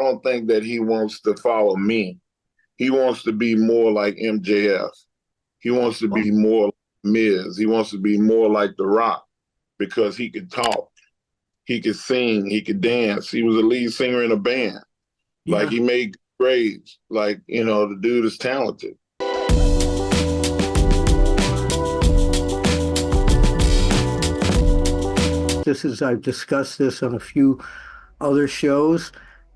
don't think that he wants to follow me. He wants to be more like MJF. He wants to be more like Miz. He wants to be more like The Rock because he could talk, he could sing, he could dance. He was a lead singer in a band. Yeah. Like, he made grades. Like, the dude is talented. I've discussed this on a few other shows.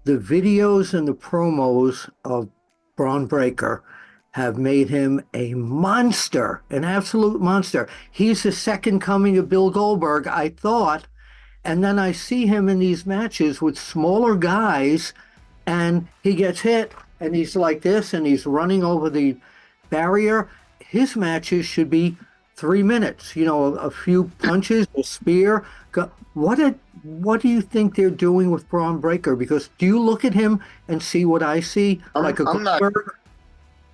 The videos and the promos of Bron Breakker have made him a monster, an absolute monster. He's the second coming of Bill Goldberg, I thought. And then I see him in these matches with smaller guys, and he gets hit, and he's like this, and he's running over the barrier. His matches should be 3 minutes, a few punches, a spear. What do you think they're doing with Bron Breakker? Because do you look at him and see what I see?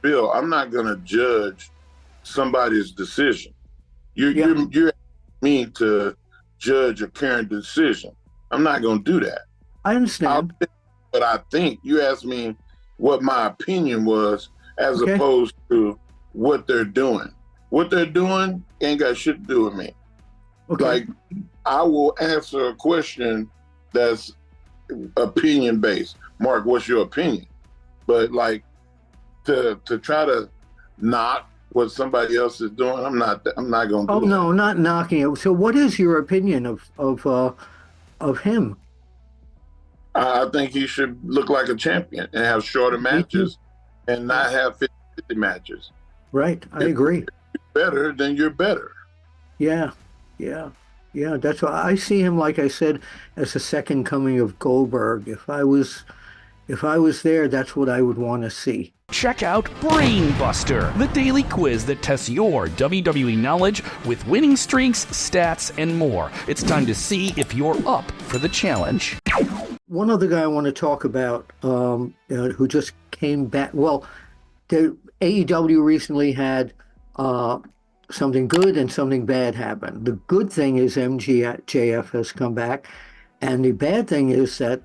Bill, I'm not going to judge somebody's decision. You're asking me to judge a current decision. I'm not going to do that. I understand. But I think you asked me what my opinion was as opposed to what they're doing. What they're doing ain't got shit to do with me. Okay. Like, I will answer a question that's opinion-based. Mark, what's your opinion? But, like, to try to knock what somebody else is doing, I'm not going to do that. Oh, no, not knocking it. So what is your opinion of him? I think he should look like a champion and have shorter matches and not have 50 matches. Right, I agree. If you're better, then you're better. Yeah. That's why I see him, like I said, as a second coming of Goldberg. If I was there, that's what I would want to see. Check out BrainBuster, the daily quiz that tests your WWE knowledge with winning streaks, stats, and more. It's time to see if you're up for the challenge. One other guy I want to talk about who just came back. Well, the AEW recently had something good and something bad happen. The good thing is MJF has come back, and the bad thing is that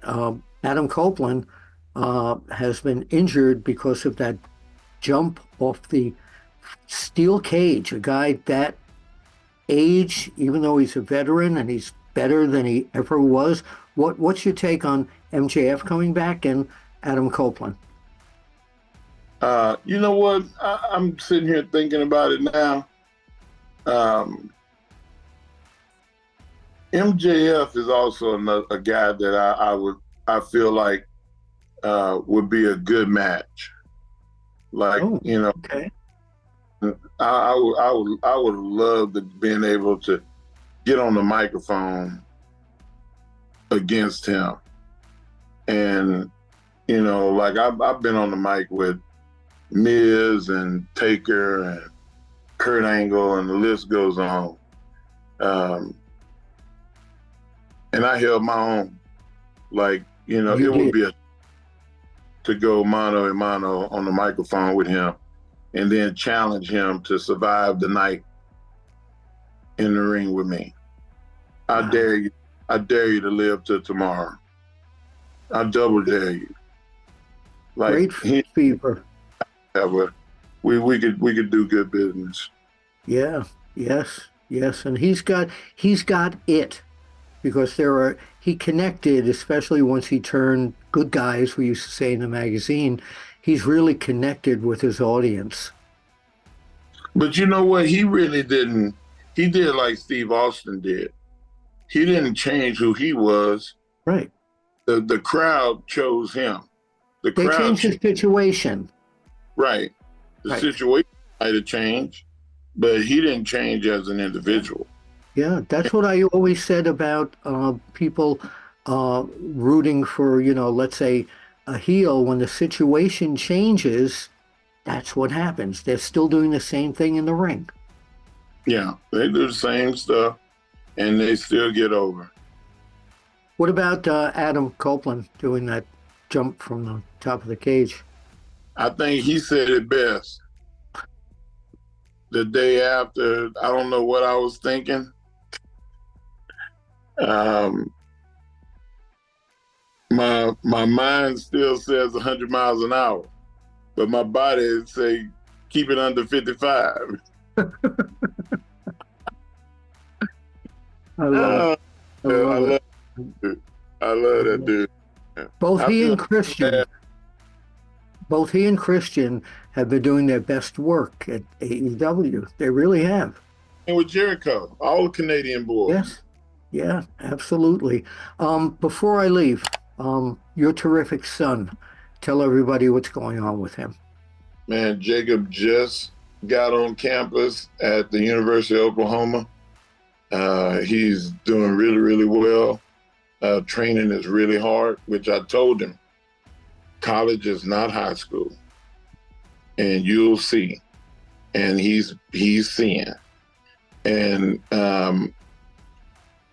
Adam Copeland has been injured because of that jump off the steel cage. A guy that age, even though he's a veteran and he's better than he ever was. What's your take on MJF coming back and Adam Copeland? You know what? I'm sitting here thinking about it now. MJF is also a guy that I feel like would be a good match. Like, okay. I would love to being able to get on the microphone against him. And, like I've been on the mic with Miz and Taker and Kurt Angle, and the list goes on. And I held my own. Like, it would be to go mano a mano on the microphone with him and then challenge him to survive the night in the ring with me. I dare you to live till tomorrow. I double dare you. Like, great fever. We could do good business. Yeah, yes, and he's got it, because he connected, especially once he turned good guys, we used to say in the magazine. He's really connected with his audience. But you know what? He really didn't. He did like Steve Austin did. He didn't change who he was. Right. The crowd chose him. They changed his situation. Right. The situation might have changed, but he didn't change as an individual. Yeah, that's what I always said about people rooting for, let's say a heel. When the situation changes, that's what happens. They're still doing the same thing in the ring. Yeah, they do the same stuff, and they still get over. What about Adam Copeland doing that jump from the top of the cage? I think he said it best. The day after, I don't know what I was thinking. my mind still says 100 miles an hour, but my body say keep it under 55. I love it. I love it. I love that dude. Both he and Christian have been doing their best work at AEW. They really have. And with Jericho, all Canadian boys. Yes. Yeah, absolutely. Before I leave, your terrific son, tell everybody what's going on with him. Man, Jacob just got on campus at the University of Oklahoma. He's doing really, really well. Training is really hard, which I told him. College is not high school, and you'll see. And he's seeing. And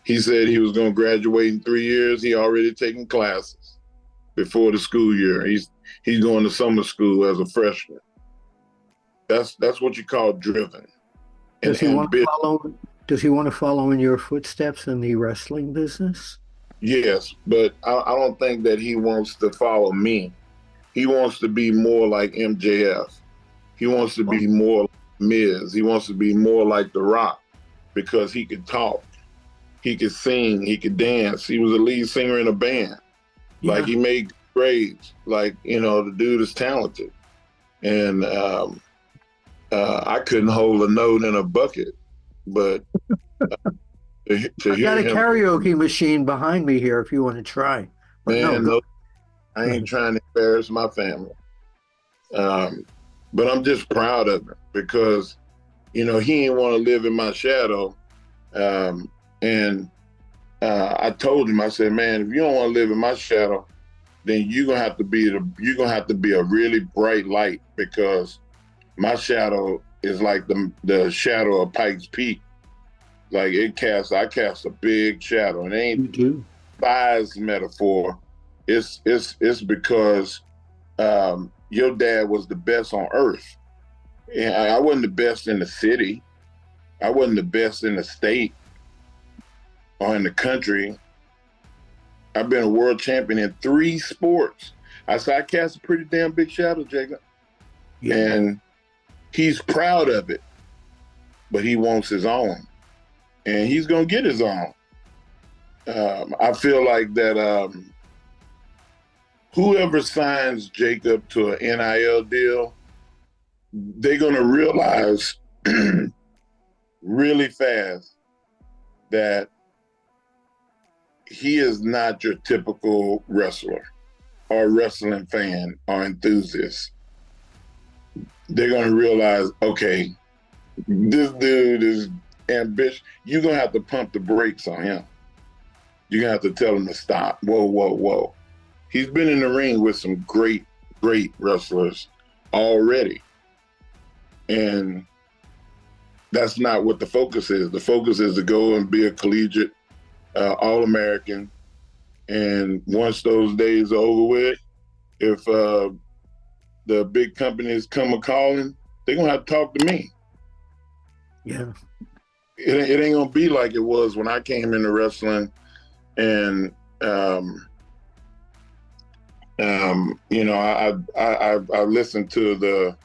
he said he was going to graduate in 3 years. He already taken classes before the school year. He's going to summer school as a freshman. That's what you call driven. Does he want to follow in your footsteps in the wrestling business? Yes, but I don't think that he wants to follow me. He wants to be more like MJF. He wants to be more like Miz. He wants to be more like The Rock because he could talk. He could sing. He could dance. He was a lead singer in a band. Yeah. Like, he made grades. Like, the dude is talented. And I couldn't hold a note in a bucket, but I got a karaoke machine behind me here if you want to try. But no, I ain't trying to embarrass my family. But I'm just proud of him because, he didn't want to live in my shadow. And I told him, I said, man, if you don't want to live in my shadow, then you're gonna have to be a really bright light, because my shadow is like the shadow of Pikes Peak. Like, I cast a big shadow, and it ain't size metaphor. It's because your dad was the best on earth. And I wasn't the best in the city. I wasn't the best in the state or in the country. I've been a world champion in 3 sports. I cast a pretty damn big shadow, Jacob. Yeah. And he's proud of it, but he wants his own. And he's going to get his own. I feel like that whoever signs Jacob to an NIL deal, they're going to realize really fast that he is not your typical wrestler or wrestling fan or enthusiast. They're going to realize, okay, this dude is ambitious. You're going to have to pump the brakes on him. You're going to have to tell him to stop. Whoa, whoa, whoa. He's been in the ring with some great, great wrestlers already. And that's not what the focus is. The focus is to go and be a collegiate All-American. And once those days are over with, if the big companies come a-calling, they're going to have to talk to me. Yeah. It ain't going to be like it was when I came into wrestling and, I listened to the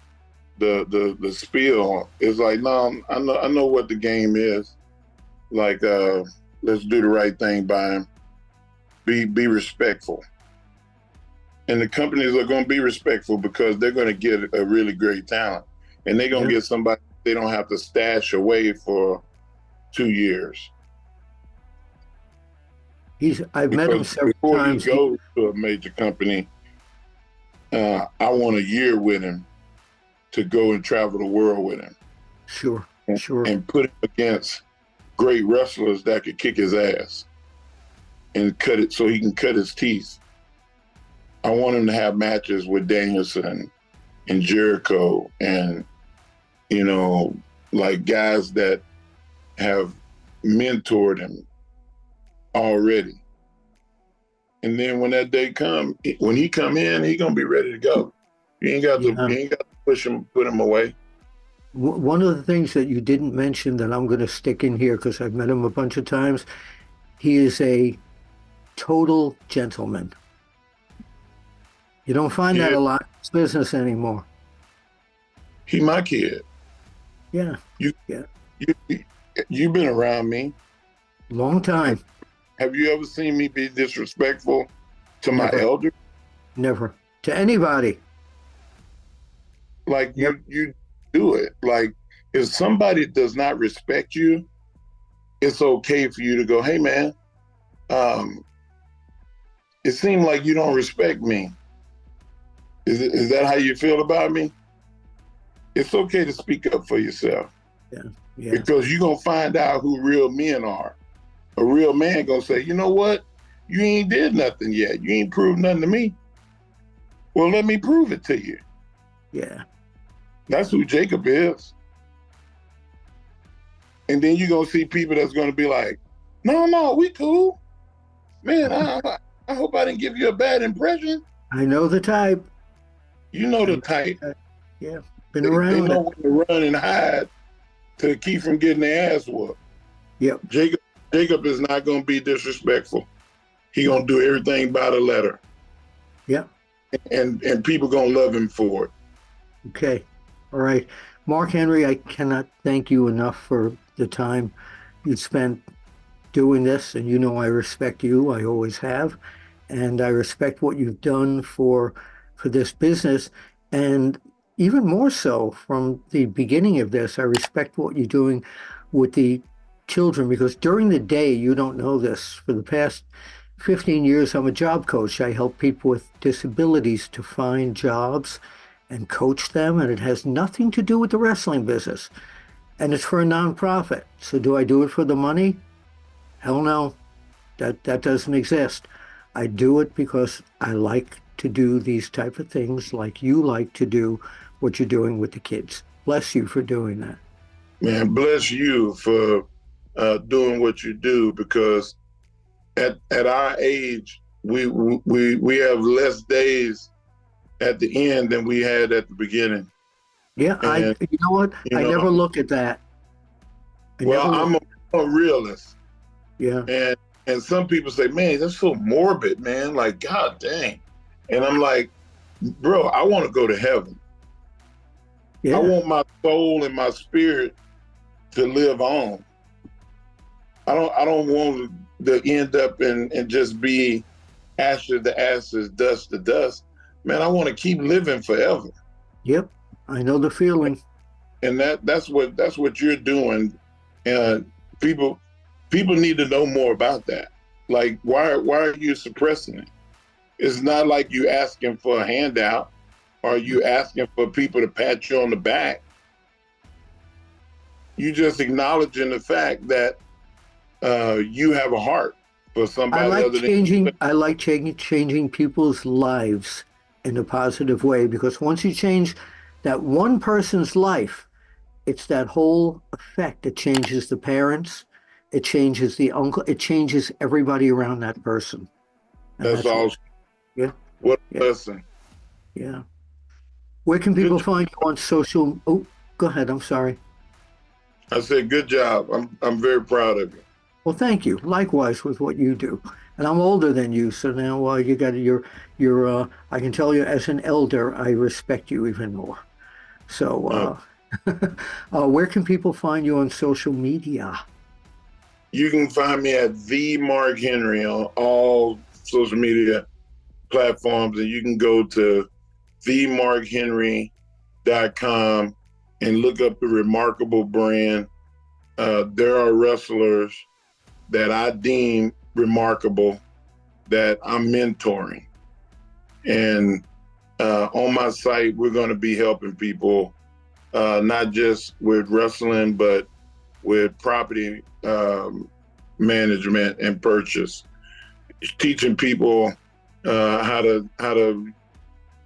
spiel. It's like, no, I know what the game is. Like, let's do the right thing by him. Be respectful. And the companies are going to be respectful because they're going to get a really great talent. And they're going to get somebody they don't have to stash away for 2 years. I've met him several times. Before he goes to a major company, I want a year with him to go and travel the world with him. Sure. And put him against great wrestlers that could kick his ass and cut it so he can cut his teeth. I want him to have matches with Danielson and Jericho and, like guys that have mentored him already. And then when that day come, when he come in, he gonna be ready to go. You ain't got to push him, put him away. One of the things that you didn't mention that I'm going to stick in here because I've met him a bunch of times, he is a total gentleman. You don't find that Yeah. a lot in this business anymore. He my kid. Yeah. You, Yeah. you've been around me. Long time. Have you ever seen me be disrespectful to my Never. elder? Never. To anybody. Like Yep. you do it. Like if somebody does not respect you, it's okay for you to go, hey man, it seemed like you don't respect me. Is that how you feel about me? It's okay to speak up for yourself. Yeah. Yeah. Because you're gonna find out who real men are. A real man gonna say, you know what? You ain't did nothing yet. You ain't proved nothing to me. Well, let me prove it to you. Yeah. That's who Jacob is. And then you're gonna see people that's gonna be like, no, we cool. Man, I hope I didn't give you a bad impression. I know the type. You know the type. Yeah. Been They around know it. when to run and hide to keep from getting their ass whooped. Yep. Jacob is not gonna be disrespectful. He gonna do everything by the letter. Yep. And people gonna love him for it. Okay. All right. Mark Henry, I cannot thank you enough for the time you spent doing this. And you know I respect you. I always have. And I respect what you've done for this business. And even more so from the beginning of this, I respect what you're doing with the children, because during the day, you don't know this, for the past 15 years, I'm a job coach. I help people with disabilities to find jobs and coach them, and it has nothing to do with the wrestling business. And it's for a nonprofit. So do I do it for the money? Hell no. That doesn't exist. I do it because I like to do these type of things, like you like to do what you're doing with the kids. Bless you for doing that. Man, bless you for doing what you do, because at our age, we have less days at the end than we had at the beginning. Yeah, And, you know what? I never look at that. I'm a realist. Yeah. And some people say, man, that's so morbid, man. Like, God dang. And I'm like, bro, I want to go to heaven. Yeah. I want my soul and my spirit to live on. I don't want to end up and just be ashes to ashes, dust to dust. Man, I want to keep living forever. Yep. I know the feeling. And that's what you're doing. And people need to know more about that. Like, why are you suppressing it? It's not like you asking for a handout or you asking for people to pat you on the back. You just acknowledging the fact that you have a heart for somebody I like changing people's lives in a positive way, because once you change that one person's life, it's that whole effect. It changes the parents, it changes the uncle, it changes everybody around that person. And that's awesome. Yeah. What a lesson. Yeah. Where can people find you on social? Oh, go ahead. I'm sorry. I said, good job. I'm very proud of you. Well, thank you. Likewise with what you do. And I'm older than you, so now you got I can tell you as an elder, I respect you even more. So, where can people find you on social media? You can find me at the Mark Henry on all social media platforms, and you can go to themarkhenry.com and look up the Remarkable brand. There are wrestlers that I deem remarkable that I'm mentoring. And on my site, we're going to be helping people, not just with wrestling, but with property management and purchase, teaching people how to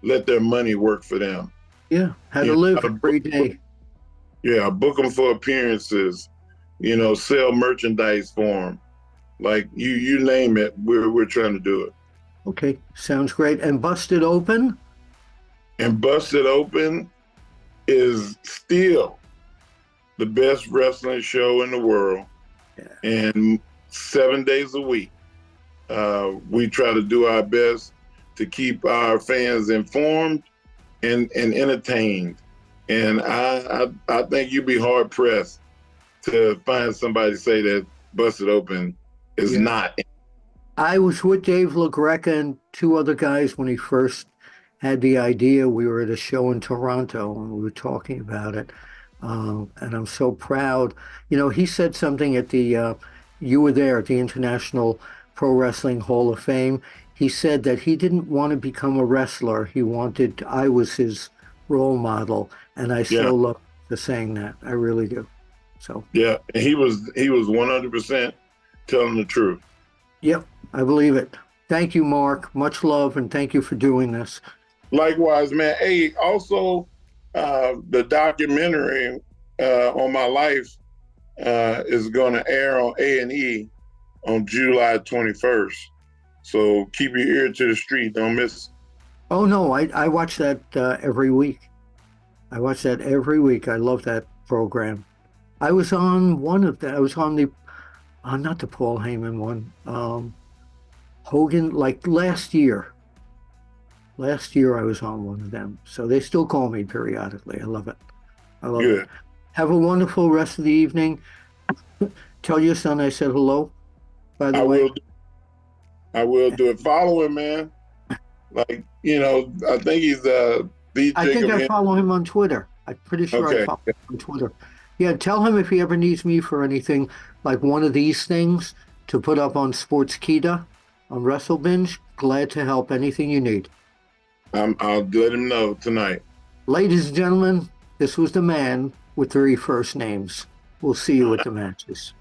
let their money work for them. Yeah, how to live every day. Yeah, book them for appearances, sell merchandise for them. Like you name it, we're trying to do it. Okay, sounds great. And Busted Open? And Busted Open is still the best wrestling show in the world. Yeah. And 7 days a week, we try to do our best to keep our fans informed and entertained. And I think you'd be hard pressed to find somebody say that Busted Open is not. I was with Dave LaGreca and two other guys when he first had the idea. We were at a show in Toronto and we were talking about it. And I'm so proud. You know, he said something at the, you were there at the International Pro Wrestling Hall of Fame. He said that he didn't want to become a wrestler. I was his role model. And I still love the saying that. I really do. So. Yeah, and he was 100% telling the truth. Yep, I believe it. Thank you, Mark. Much love, and thank you for doing this. Likewise, man. Hey, also, the documentary on my life is going to air on A&E on July 21st. So keep your ear to the street. Don't miss. Oh, no, I watch that every week. I watch that every week. I love that program. I was on one of them. I was on the, not the Paul Heyman one, Hogan, like last year. Last year I was on one of them. So they still call me periodically. I love it. I love it. Have a wonderful rest of the evening. Tell your son I said hello, by the way. I will do it. Follow him, man. Like, you know, I think he's BJ. I think I follow him on Twitter. I'm pretty sure I follow him on Twitter. Yeah, tell him if he ever needs me for anything like one of these things to put up on Sportskeeda on WrestleBinge. Glad to help. Anything you need. I'll let him know tonight. Ladies and gentlemen, this was the man with 3 first names. We'll see you at the matches.